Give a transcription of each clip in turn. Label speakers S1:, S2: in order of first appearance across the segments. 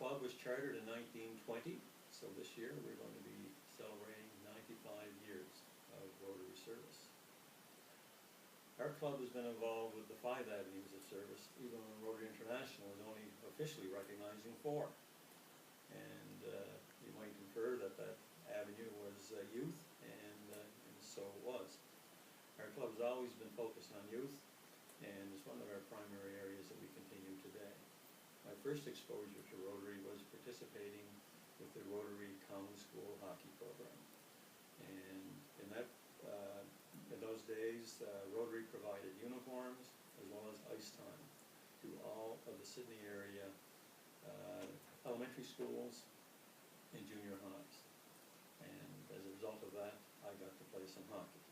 S1: club was chartered in 1920, so this year we're going to be celebrating 95 years of Rotary service. Our club has been involved with the 5 avenues of service, even when Rotary International is only officially recognizing 4. And you might infer that that avenue was youth, and so it was. Our club has always been focused on youth, and it's one of our primary areas that we continue today. My first exposure to Rotary was participating with the Rotary Common School hockey program. And in those days, Rotary provided uniforms as well as ice time to all of the Sydney area elementary schools and junior highs. And as a result of that, I got to play some hockey.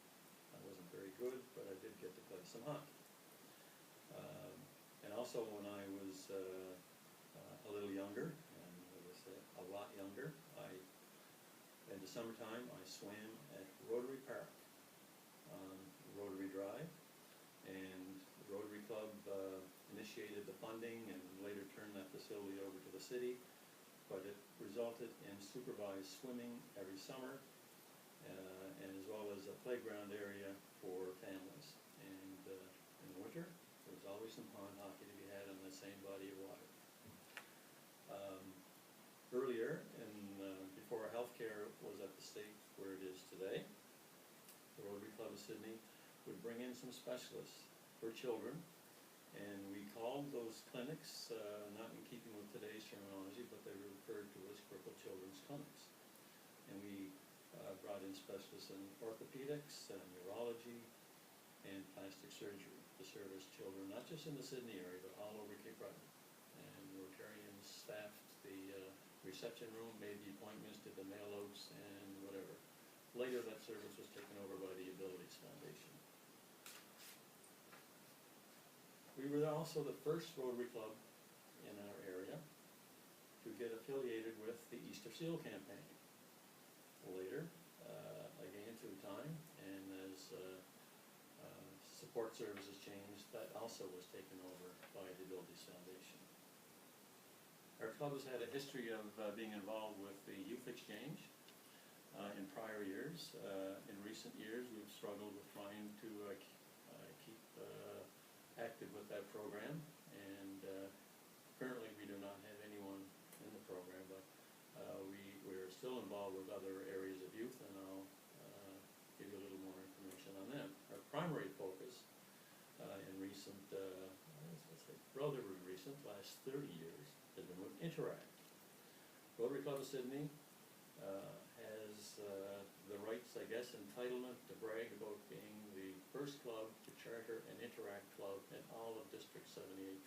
S1: I wasn't very good, but I did get to play some hockey. And also when I was a little younger, and I was a lot younger, in the summertime I swam at Rotary Park on Rotary Drive, and the Rotary Club initiated the funding and later turned that facility over to the city, but it resulted in supervised swimming every summer, and as well as a playground area for families. And in the winter, there was always some pond hockey to be had on the same body of water. Earlier, before healthcare was at the state where it is today, the Rotary Club of Sydney would bring in some specialists for children, and we called those clinics, not in keeping with today's terminology, but they were referred to as crippled children's clinics. And we brought in specialists in orthopedics, neurology, and plastic surgery to service children, not just in the Sydney area, but all over Cape Breton. And Rotarians staffed the reception room, made the appointments, did the mail-outs, and whatever. Later, that service was taken over by the Abilities Foundation. We were also the first Rotary Club in our area to get affiliated with the Easter Seal campaign. Later, again through time, and as support services changed, that also was taken over by the Abilities Foundation. Our club has had a history of being involved with the youth exchange in prior years. In recent years, we've struggled with trying to keep active with that program, and currently we do not have anyone in the program, but we're still involved with other areas of youth, and I'll give you a little more information on them. Our primary focus in recent, let's say relatively recent, last 30 years, has been with Interact. Rotary Club of Sydney has the rights, I guess, entitlement to brag about being the first club to charter an Interact club in all of District 7820.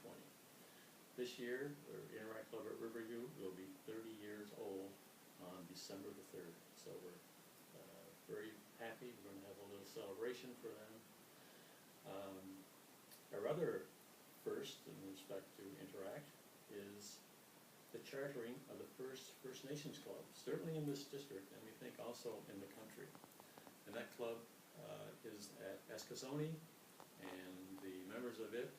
S1: This year, the Interact Club at Riverview will be 30 years old on December the 3rd. So we're very happy. We're going to have a little celebration for them. Our other first in respect to Interact is the chartering of the first First Nations club, certainly in this district, and we think also in the country. And that club is at Eskasoni, and the members of it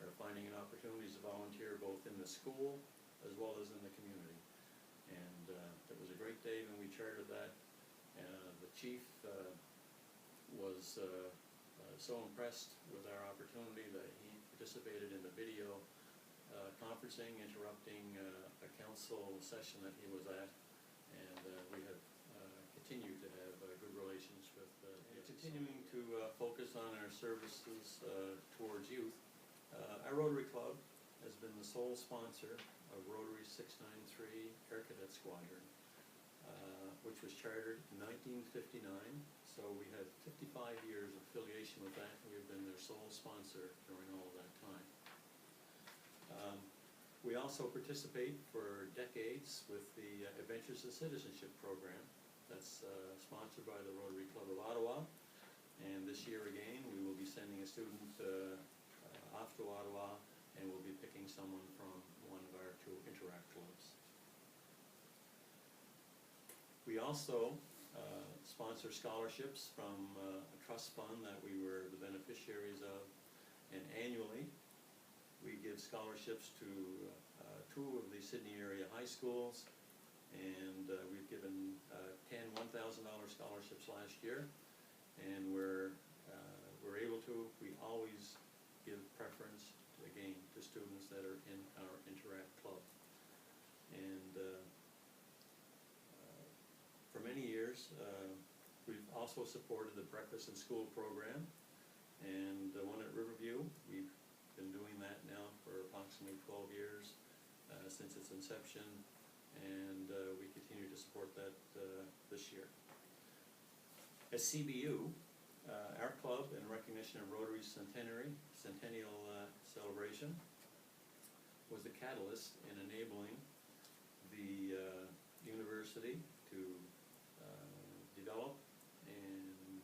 S1: are finding an opportunity to volunteer both in the school as well as in the community. And it was a great day when we chartered that. The chief was so impressed with our opportunity that he participated in the video conferencing, interrupting a council session that he was at, and we have continued to have good relations with continuing to focus on our services towards youth. Our Rotary Club has been the sole sponsor of Rotary 693 Air Cadet Squadron, which was chartered in 1959. So we have 55 years of affiliation with that, and we've been their sole sponsor during all of that time. We also participate for decades with the Adventures in Citizenship program that's sponsored by the Rotary Club of Ottawa. And this year again, we will be sending a student off to Ottawa, and we'll be picking someone from one of our 2 Interact clubs. We also sponsor scholarships from a trust fund that we were the beneficiaries of, and annually We give scholarships to 2 of the Sydney area high schools, and we've given 10 $1,000 scholarships last year, and we're able to. We always give preference, again, to students that are in our Interact Club. And for many years, we've also supported the Breakfast in School program, and the one at Riverview, we've been doing that now for approximately 12 years since its inception, and we continue to support that this year. At CBU, our club, in recognition of Rotary's centennial celebration, was the catalyst in enabling the university to develop and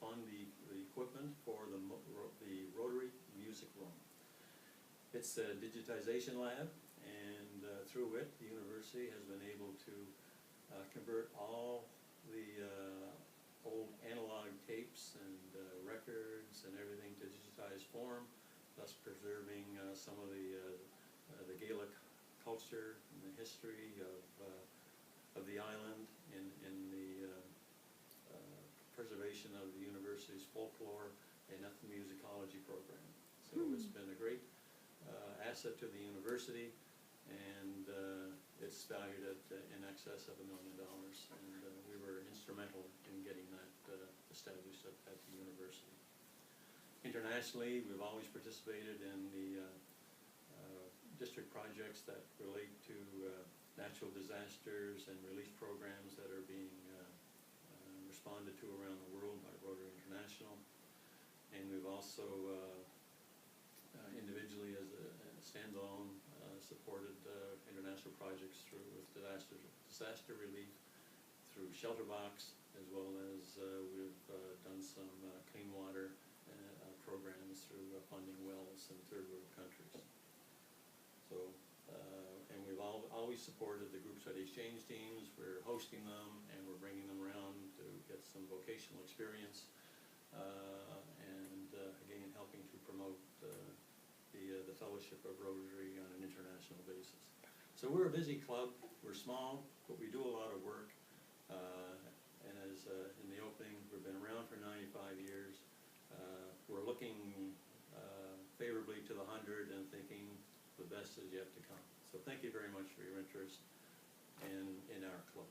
S1: fund the equipment for the Rotary Music Room. It's a digitization lab, and through it, the university has been able to convert all the old analog tapes and records and everything to digitized form, thus preserving some of the Gaelic culture and the history of the island in the preservation of the university's folklore and ethnomusicology program. So it's been a great asset to the university, and it's valued at in excess of $1 million, and we were instrumental in getting that established at the university. Internationally, we've always participated in the district projects that relate to natural disasters and relief programs that are being responded to around the world by Rotary International. And we've also individually, as a standalone, supported international projects with disaster relief through Shelter Box, as well as we've done some clean water programs through funding wells in third world countries. So, and we've always supported the groups at exchange teams. We're hosting them, and we're bringing them around to get some vocational experience, and again, helping to promote the Fellowship of Rotary on an international basis. So we're a busy club. We're small, but we do a lot of work. And as in the opening, we've been around for 95 years. We're looking favorably to the 100 and thinking the best is yet to come. So thank you very much for your interest in our club.